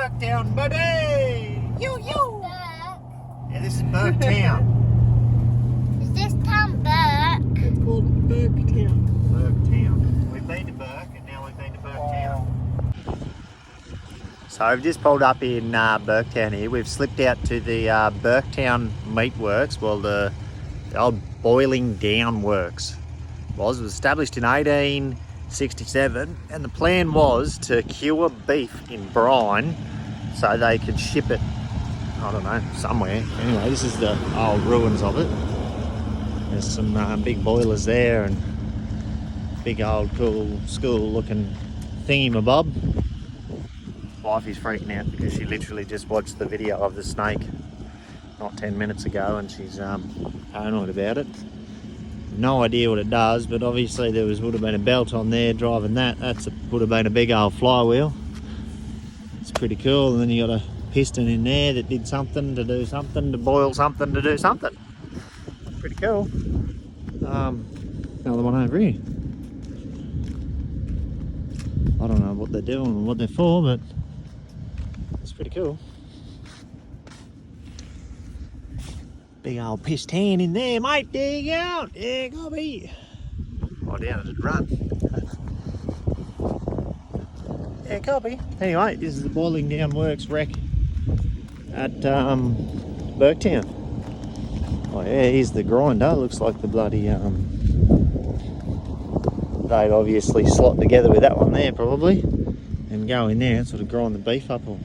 Burketown, buddy! You! Burke. Yeah, this is Burktown. Is this town Burke? It's called Burketown. Burktown. We've been to Burke and now we've been to Burktown. So we've just pulled up in Burktown here. We've slipped out to the Burketown Meatworks, well the old boiling down works. It was established in 1867 and the plan was to cure beef in brine so they could ship it, I don't know, somewhere. Anyway, this is the old ruins of it. There's some big boilers there and big old cool school looking thingy-mabob. Wifey's freaking out because she literally just watched the video of the snake not 10 minutes ago and she's paranoid about it. No idea what it does, but obviously there would have been a belt on there driving that. Would have been a big old flywheel. It's pretty cool. And then you got a piston in there that did something to do something to boil something to do something. Pretty cool. Another one over here. I don't know what they're doing and what they're for, but it's pretty cool. Big old piston in there, mate. There you go. There you go, be. Oh, down it just run. Yeah, copy. Anyway, this is the boiling down works wreck at Burketown. Oh yeah, here's the grinder. Looks like the bloody they'd obviously slot together with that one there probably and go in there and sort of grind the beef up or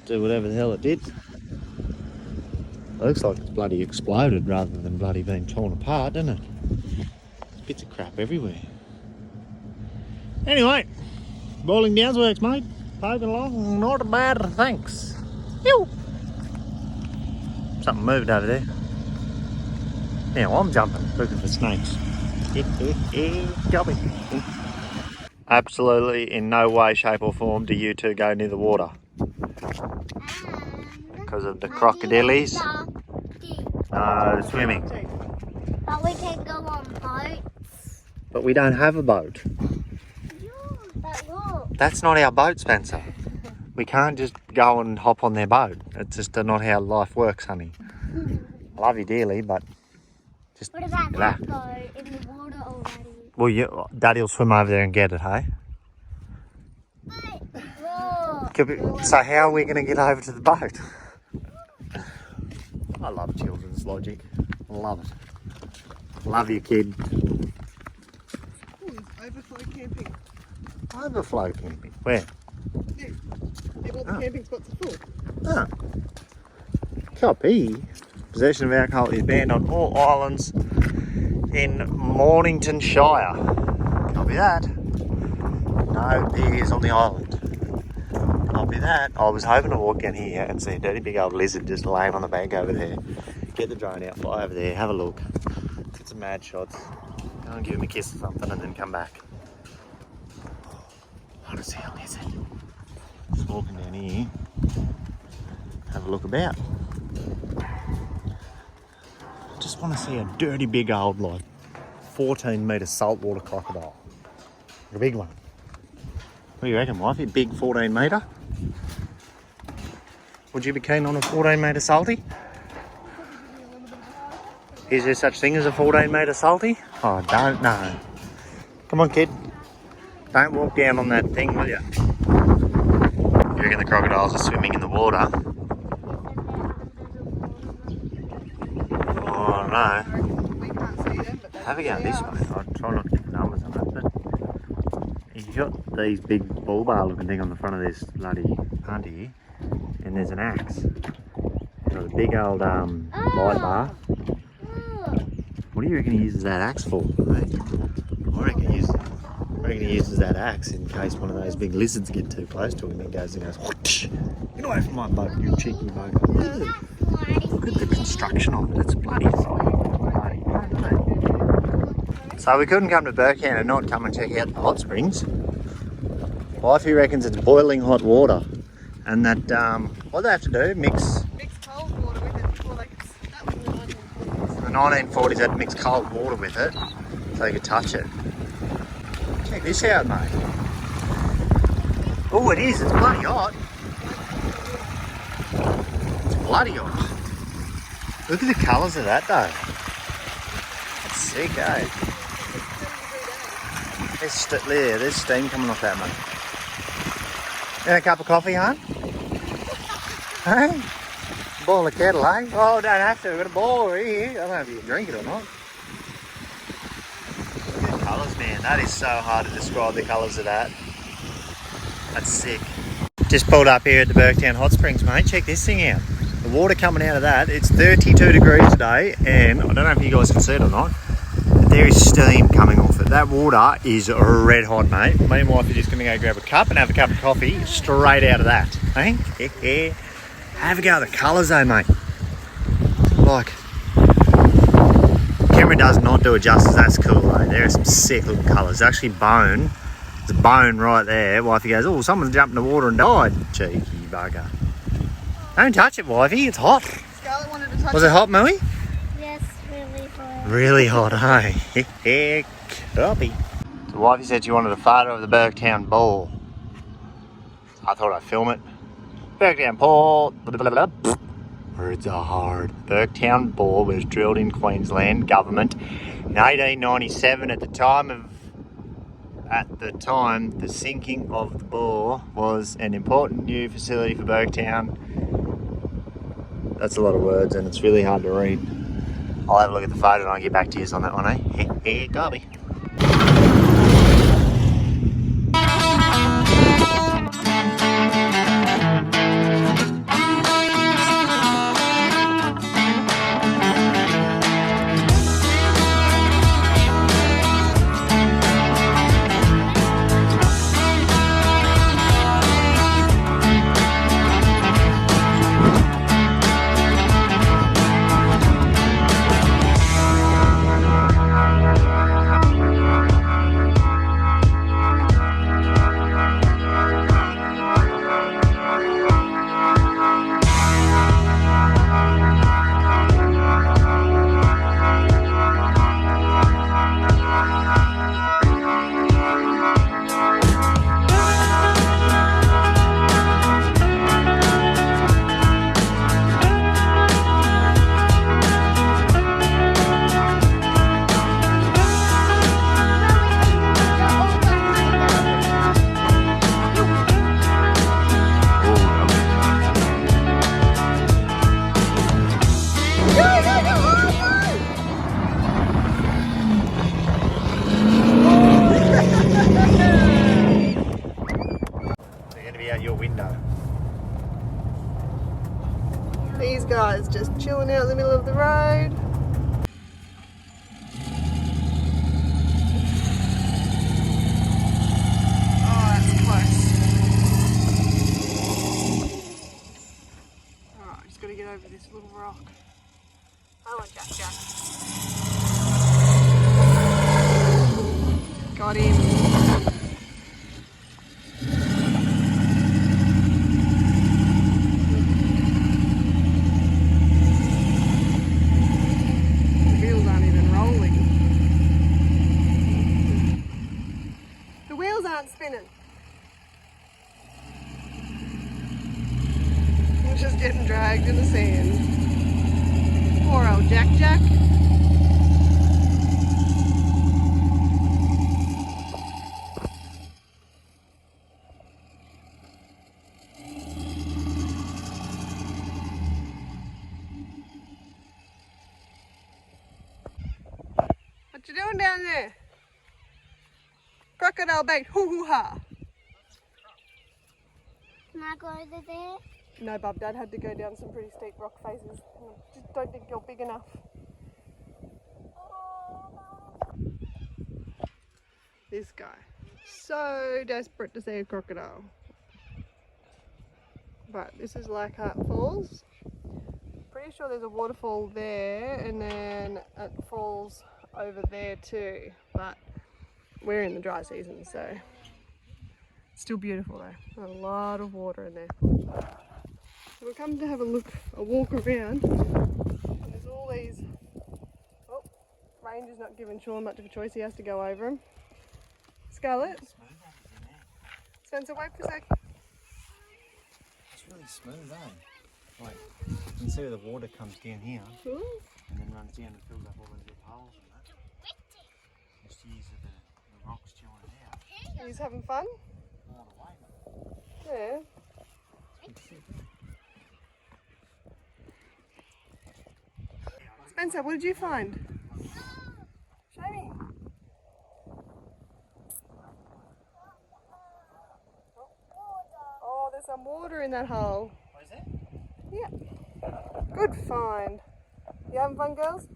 do whatever the hell it did. It looks like it's bloody exploded rather than bloody being torn apart, doesn't it? There's bits of crap everywhere. Anyway, boiling downs works, mate. Poking along, not bad, thanks. Ew. Something moved over there. Now I'm jumping, looking for snakes. Copy. Absolutely in no way, shape or form do you two go near the water. Because of the crocodiles. No, swimming. But we can go on boats. But we don't have a boat. But look. That's not our boat, Spencer. We can't just go and hop on their boat. It's just not how life works, honey. I love you dearly, but just... What about that boat in the water already? Well, Daddy'll swim over there and get it, hey? Look. So how are we going to get over to the boat? I love children's logic. Love it. Love you, kid. Oh, there's overflow camping. Overflow camping? Where? Yeah. All the camping spots are full. Ah. Copy. Possession of alcohol is banned on all islands in Mornington Shire. Copy that. No beers on the island. Copy that. I was hoping to walk down here and see a dirty big old lizard just laying on the bank over there. Get the drone out, fly over there, have a look, get some mad shots, go and give him a kiss or something and then come back. I want to see a lizard. Just walking down here, have a look about. Just want to see a dirty big old, like 14 metre saltwater crocodile. A big one. What do you reckon, wifey? Big 14 metre? Would you be keen on a 14 metre salty? Is there such thing as a 14 metre salty? Oh, I don't know. Come on, kid. Don't walk down on that thing, will you? You reckon the crocodiles are swimming in the water? Oh, I don't know. We can't see them, but Have a go this way. I'll try not to get the numbers on it, but you've got these big bull bar looking thing on the front of this bloody punt here, and there's an axe. Got a big old light bar. What do you reckon he uses that axe for? Mate? I reckon he uses that axe in case one of those big lizards get too close to him and goes whoosh, get away from my boat, you cheeky boat. Look at the construction of it, it's bloody fine. So we couldn't come to Burketown and not come and check out the hot springs. Wifey reckons it's boiling hot water and that, what they have to do, mix cold water with it before they could... That was in the 1940s. the 1940s, they had to mix cold water with it so they could touch it. Check this out, mate. Oh, it is, it's bloody hot. bloody hot. Look at the colours of that though. That's sick, eh? There's steam coming off that, mate. And a cup of coffee, hon? Hey? Boil the kettle, eh? Oh, don't have to. We've got a boil here. I don't know if you can drink it or not. Look at the colours, man. That is so hard to describe the colours of that. That's sick. Just pulled up here at the Burketown Hot Springs, mate. Check this thing out. The water coming out of that, it's 32 degrees today, and I don't know if you guys can see it or not, but there is steam coming off it. That water is red hot, mate. Me and wife are just going to go grab a cup and have a cup of coffee straight out of that. Hey? Yeah. Have a go at the colours though, mate. Like, camera does not do it justice. That's cool though. There are some sick little colours. Actually bone. There's a bone right there. Wifey goes, oh, someone's jumped in the water and died. Cheeky bugger. Don't touch it, wifey. It's hot. Scarlett wanted to touch Was it hot, Mooey? Yes, really hot. Really hot, hey? Heck, copy. So wifey said she wanted a photo of the Burketown ball. I thought I'd film it. Burketown ball. Words are hard. Burketown ball was drilled in Queensland government in 1897. At the time, the sinking of the bore was an important new facility for Burketown. That's a lot of words and it's really hard to read. I'll have a look at the photo and I'll get back to you on that one, eh? Hey, Garby. These guys just chilling out in the middle of the road. Oh, that's close. Alright, just gotta get over this little rock. Oh, Jack. Got him. Spinning. We're just getting dragged in the sand. Poor old Jack. What you doing down there? Crocodile bait, hoo-hoo-ha. Can I go over there? No, Bub, Dad had to go down some pretty steep rock faces. I just don't think you're big enough. This guy, so desperate to see a crocodile. But this is Leichhardt Falls. Pretty sure there's a waterfall there and then it falls over there too. But we're in the dry season, so it's still beautiful though. A lot of water in there. So we're coming to have a walk around. And there's all these. Oh, Ranger's not giving Sean much of a choice. He has to go over them. Scarlett. Spencer, wait for a sec. It's really smooth, eh? Right. You can see where the water comes down here Ooh. and then runs down and fills up all those little holes in that. Just use the rocks joining out. He's having fun? All the way, mate. Yeah. It's good to see. Spencer, what did you find? Show me. Oh, there's some water in that hole. What is that? Yeah. Good find. You having fun, girls?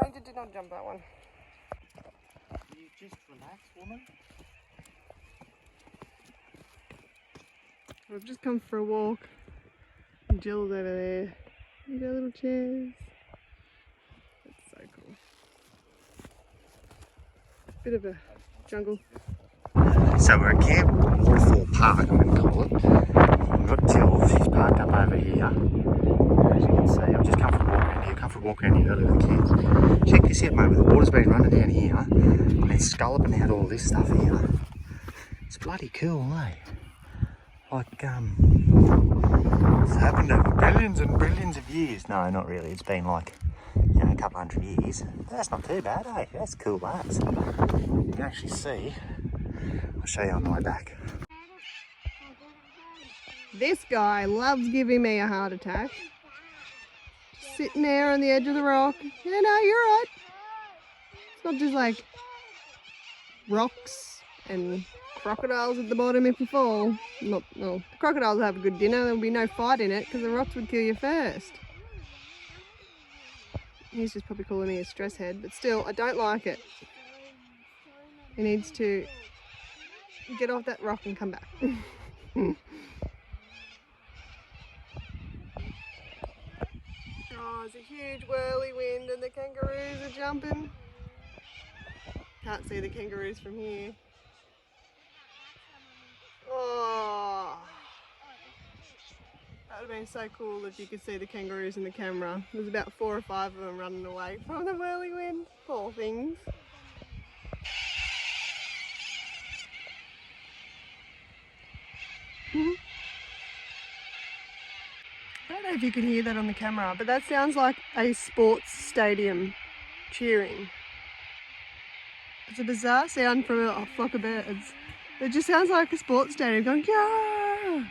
Ranger did not jump that one. You just relax, woman. We've just come for a walk. And Jill's over there. You got little chairs. That's so cool. Bit of a jungle. So we're at Camp Waterfall Park, I'm going to call it. We've got Jill, she's parked up over here. As you can see, I've just come for a walk around here. Come for a walk around here earlier with the kids. Check this out, mate, where the water's been running down here and it's sculloping out all this stuff here. It's bloody cool, eh? Like, it's happened over billions and billions of years. No, not really. It's been like, you know, a couple hundred years. That's not too bad, eh? That's cool, lads. You can actually see. I'll show you on the way back. This guy loves giving me a heart attack. Sitting there on the edge of the rock. Yeah, no, you're right. It's not just like rocks and crocodiles at the bottom if you fall. Not, well, the crocodiles will have a good dinner. There'll be no fight in it because the rocks would kill you first. He's just probably calling me a stress head, but still, I don't like it. He needs to get off that rock and come back. Oh, it's a huge whirly wind and the kangaroos are jumping. Can't see the kangaroos from here. Oh, that would have been so cool if you could see the kangaroos in the camera. There's about 4 or 5 of them running away from the whirly wind. Poor things. I don't know if you could hear that on the camera, but that sounds like a sports stadium cheering. It's a bizarre sound from a flock of birds. It just sounds like a sports stadium going, yeah!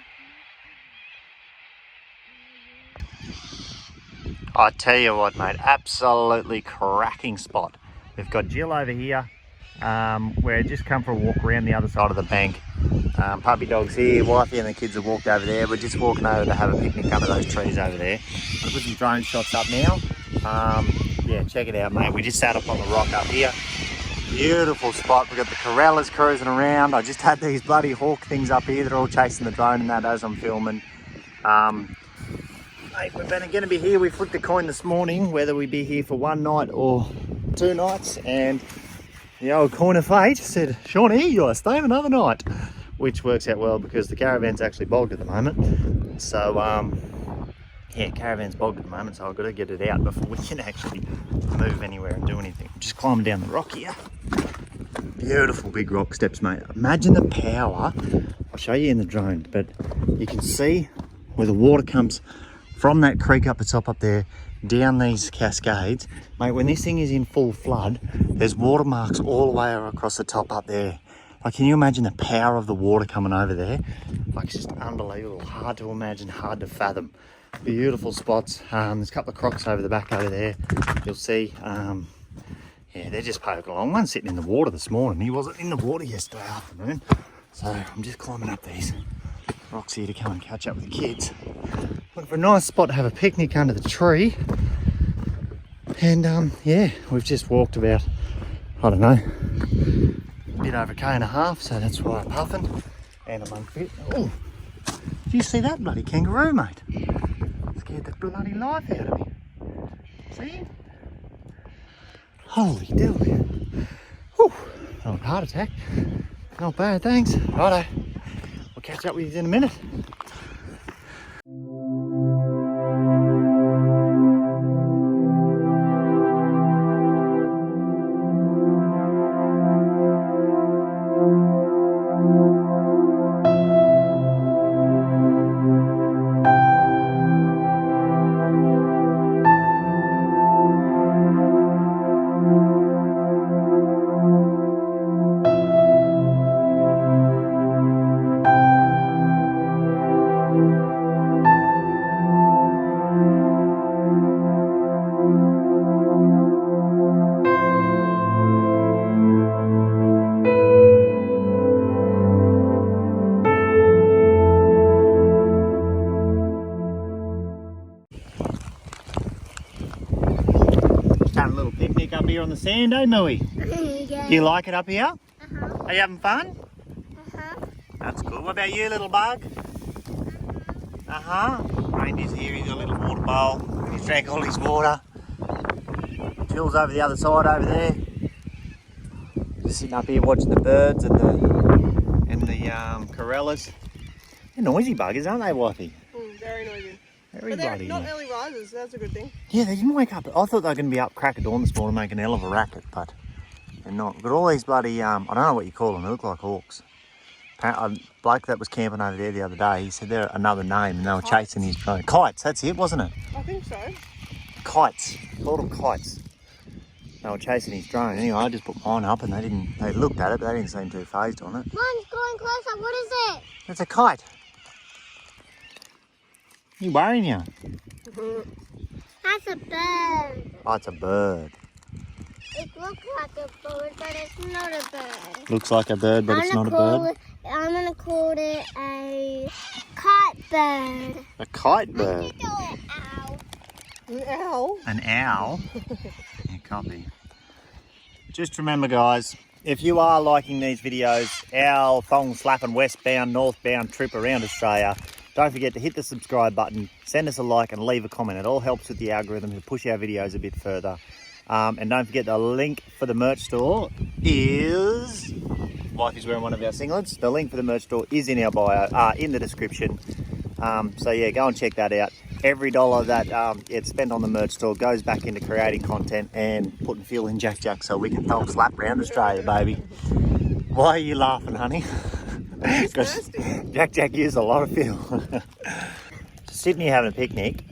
I tell you what, mate, absolutely cracking spot. We've got Jill over here. We're just come for a walk around the other side of the bank. Puppy dog's here, wifey and the kids have walked over there. We're just walking over to have a picnic under those trees over there. I'll put some drone shots up now. Yeah, check it out, mate. We just sat up on the rock up here. Beautiful spot. We've got the corrallers cruising around. I just had these bloody hawk things up here. They're all chasing the drone and that as I'm filming. Mate, we're going to be here. We flipped a coin this morning whether we be here for 1 night or 2 nights, and the old coin of fate said, Shawnee, you're staying another night, which works out well because the caravan's actually bogged at the moment. So yeah, caravan's bogged at the moment, so I've got to get it out before we can actually move anywhere and do anything. I'm just climbing down the rock here. Beautiful big rock steps, mate. Imagine the power. I'll show you in the drone, but you can see where the water comes from that creek up the top up there, down these cascades. Mate, when this thing is in full flood, there's watermarks all the way across the top up there. Like, can you imagine the power of the water coming over there? Like, it's just unbelievable. Hard to imagine, hard to fathom. Beautiful spots. There's a couple of crocs over the back over there. You'll see. Yeah, they're just poking along. One's sitting in the water this morning. He wasn't in the water yesterday afternoon. So I'm just climbing up these rocks here to come and catch up with the kids. Looking for a nice spot to have a picnic under the tree. And yeah, we've just walked about, I don't know, a bit over a K1.5, so that's why I'm puffing. And I'm unfit. Oh, did you see that bloody kangaroo, mate? Scared the bloody life out of me. See? Holy dooly. Whew, not a heart attack. Not bad, thanks. Righto. We'll catch up with you in a minute. on the sand, eh, Mooey? Yeah. Do you like it up here? Uh-huh. Are you having fun? Uh-huh. That's cool. What about you, little bug? Reindeer's here, he's got a little water bowl. He's drank all his water. Jill's over the other side over there. Just sitting up here watching the birds and the corellas. They're noisy buggers, aren't they, Wifey? Very noisy. Very But they're bloody. not early risers, so that's a good thing. Yeah, they didn't wake up. I thought they were going to be up crack of dawn this morning making a hell of a racket, but they're not. Got all these bloody, I don't know what you call them, they look like hawks. A bloke that was camping over there the other day, he said they're another name and they were chasing his drone. Kites, that's it, wasn't it? I think so. Kites, called them kites. They were chasing his drone. Anyway, I just put mine up and they looked at it, but they didn't seem too phased on it. Mine's going closer. What is it? It's a kite. You worrying you? That's a bird. Oh, it's a bird. It looks like a bird, but it's not a bird. Looks like a bird, but it's not a bird. I'm gonna call it a kite bird. A kite bird. Ow. An owl. An owl? Yeah, copy. Just remember, guys, if you are liking these videos, our thong, slappen, westbound, northbound trip around Australia, don't forget to hit the subscribe button, send us a like and leave a comment. It all helps with the algorithm to push our videos a bit further. And don't forget the link for the merch store is... Wifey's wearing one of our singlets. The link for the merch store is in our bio, in the description. So yeah, go and check that out. Every dollar that it's spent on the merch store goes back into creating content and putting fuel in Jack so we can thong slap around Australia, baby. Why are you laughing, honey? Because Jack used a lot of fuel. Sitting here having a picnic,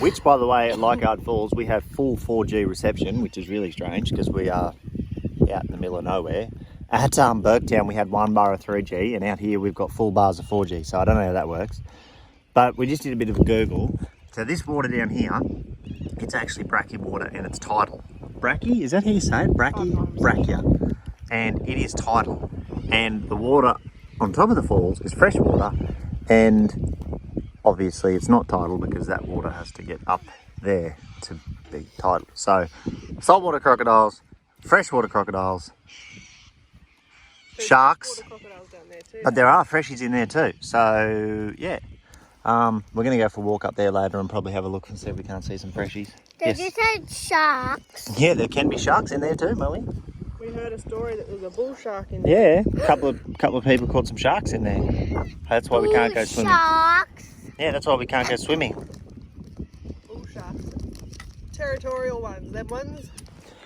which by the way at Leichhardt Falls we have full 4G reception, which is really strange because we are out in the middle of nowhere. At Burktown we had 1 bar of 3G and out here we've got full bars of 4G, so I don't know how that works. But we just did a bit of a Google. So this water down here, it's actually brachy water and it's tidal. Brachy, is that how you say it? Brachy? Brachia. And it is tidal. And the water on top of the falls is fresh water, and obviously it's not tidal because that water has to get up there to be tidal. So saltwater crocodiles, freshwater crocodiles, sharks, but there are freshies in there too. So yeah, we're going to go for a walk up there later and probably have a look and see if we can't see some freshies. Did you say sharks? Yeah, there can be sharks in there too, Molly. We heard a story that there's a bull shark in there. Yeah, a couple of people caught some sharks in there. That's why we can't go swimming. Sharks. Yeah, that's why we can't go swimming. Bull sharks. Territorial ones. Them ones.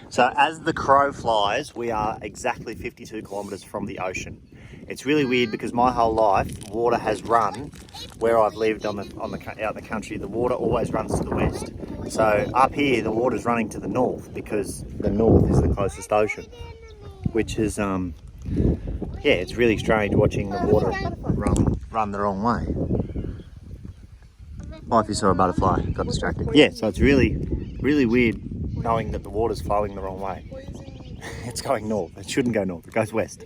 So as the crow flies, we are exactly 52 kilometres from the ocean. It's really weird because my whole life, water has run where I've lived out in the country. The water always runs to the west. So up here, the water's running to the north because the north is the closest ocean, which is, yeah, it's really strange watching the water run the wrong way. Oh, if you saw a butterfly, got distracted. Yeah, so it's really, really weird knowing that the water's flowing the wrong way. It's going north. It shouldn't go north. It goes west.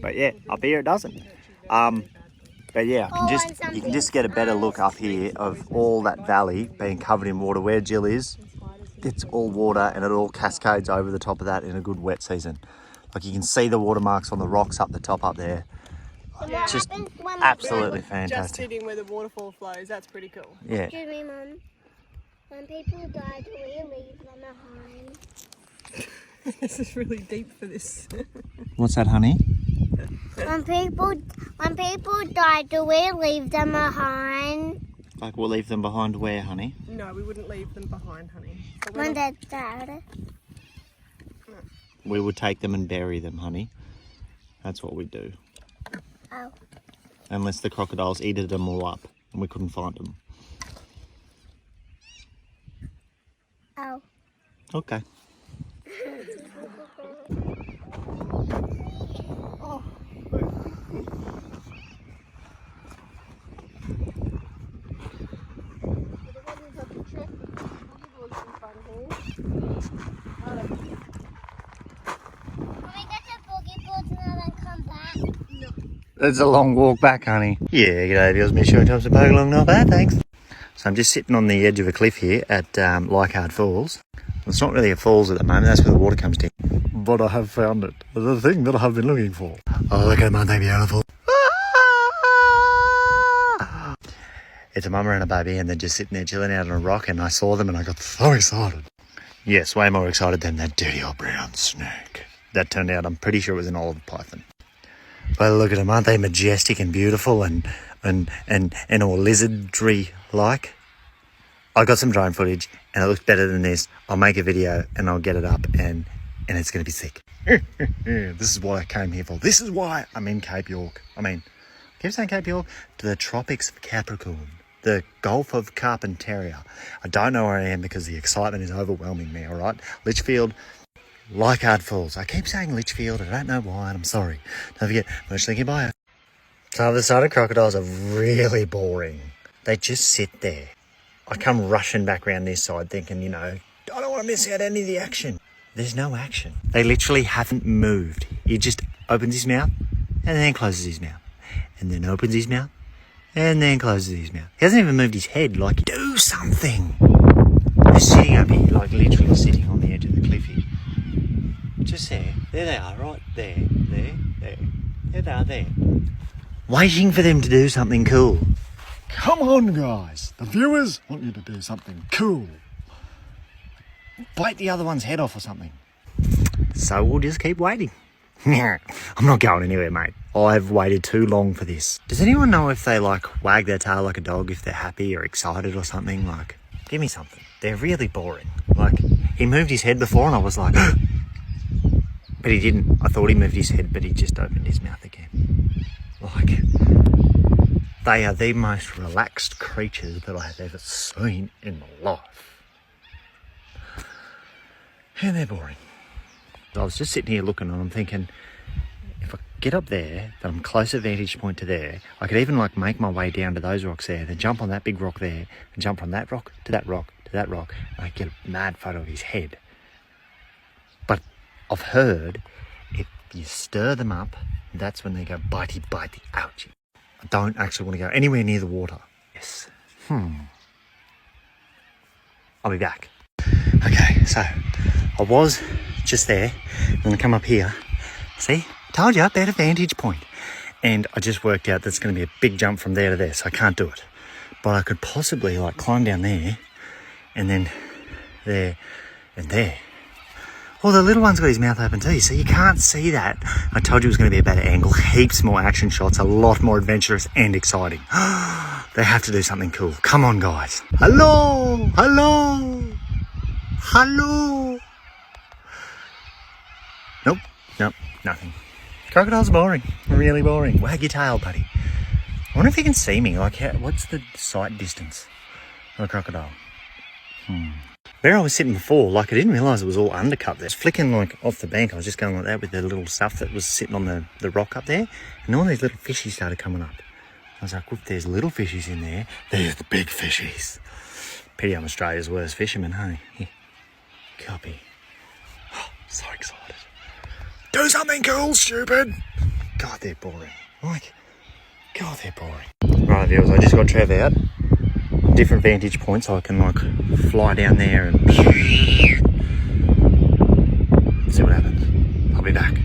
But yeah, up here it doesn't. But yeah, you can just get a better look up here of all that valley being covered in water. Where Jill is, it's all water and it all cascades over the top of that in a good wet season. Like you can see the watermarks on the rocks up the top up there. Yeah. Just absolutely Just fantastic. sitting where the waterfall flows, that's pretty cool. Yeah. Excuse me, Mum. When people die, do we leave them behind? This is really deep for this. What's that, honey? When people die, do we leave them behind? Like we'll leave them behind where, honey? No, we wouldn't leave them behind, honey. But When they're dead. We would take them and bury them, honey. That's what we do. Oh. Unless the crocodiles eated them all up and we couldn't find them. Oh. Okay. Oh. It's a long walk back, honey. Yeah, g'day, Bill's me showing times to poke along, not bad, thanks. So I'm just sitting on the edge of a cliff here at Leichhardt Falls. It's not really a falls at the moment, that's where the water comes down. But I have found it. The thing that I have been looking for. Oh, look at them, aren't they beautiful? It's a mama and a baby, and they're just sitting there chilling out on a rock, and I saw them and I got so excited. Yes, way more excited than that dirty old brown snake. That turned out, I'm pretty sure it was an olive python. Well, look at them, aren't they majestic and beautiful and all lizardry-like? I got some drone footage, and it looks better than this. I'll make a video, and I'll get it up, and it's going to be sick. This is what I came here for. This is why I'm in Cape York. I keep saying Cape York, to the tropics of Capricorn, the Gulf of Carpentaria. I don't know where I am because the excitement is overwhelming me, all right? Litchfield, Leichhardt Falls. I keep saying Litchfield, I don't know why, and I'm sorry. Don't forget, much thank you, bye. So the side of crocodiles are really boring. They just sit there. I come rushing back around this side thinking, you know, I don't want to miss out any of the action. There's no action. They literally haven't moved. He just opens his mouth and then closes his mouth. And then opens his mouth and then closes his mouth. He hasn't even moved his head, like, do something. They're sitting up here, like literally sitting on the edge of the cliff here. Just there. There they are, right there. There they are, there. Waiting for them to do something cool. Come on, guys. The viewers want you to do something cool. Bite the other one's head off or something. So we'll just keep waiting. I'm not going anywhere, mate. I've waited too long for this. Does anyone know if they, like, wag their tail like a dog if they're happy or excited or something? Like, give me something. They're really boring. Like, he moved his head before and I was like, but he didn't. I thought he moved his head, but he just opened his mouth again. Like, they are the most relaxed creatures that I have ever seen in my life. And they're boring. I was just sitting here looking and I'm thinking, if I get up there, that I'm closer vantage point to there, I could even like make my way down to those rocks there, then jump on that big rock there, and jump from that rock to that rock to that rock, and I get a mad photo of his head. But I've heard if you stir them up, that's when they go bitey, ouchie. I don't actually want to go anywhere near the water. Yes. I'll be back. Okay, so I was just there. I'm going to come up here. See? Told you, better vantage point. And I just worked out that's going to be a big jump from there to there, so I can't do it. But I could possibly like climb down there and then there and there. Oh, the little one's got his mouth open too, so you can't see that. I told you it was going to be a better angle. Heaps more action shots, a lot more adventurous and exciting. They have to do something cool. Come on, guys. Hello! Hello! Hello! Nope, nothing. Crocodile's boring, really boring. Wag your tail, buddy. I wonder if you can see me. Like, what's the sight distance of a crocodile? Where I was sitting before, like, I didn't realise it was all undercut. It's flicking like off the bank. I was just going like that with the little stuff that was sitting on the rock up there, and all these little fishies started coming up. I was like, if there's little fishies in there, there's the big fishies. Pity I'm Australia's worst fisherman, hey? Yeah. Copy. Oh, so excited. Do something cool, stupid! God, they're boring. Like, God, they're boring. Right, viewers, I just got Trev out. Different vantage points, so I can, like, fly down there and see what happens. I'll be back.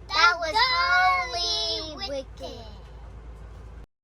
That was holy wicked.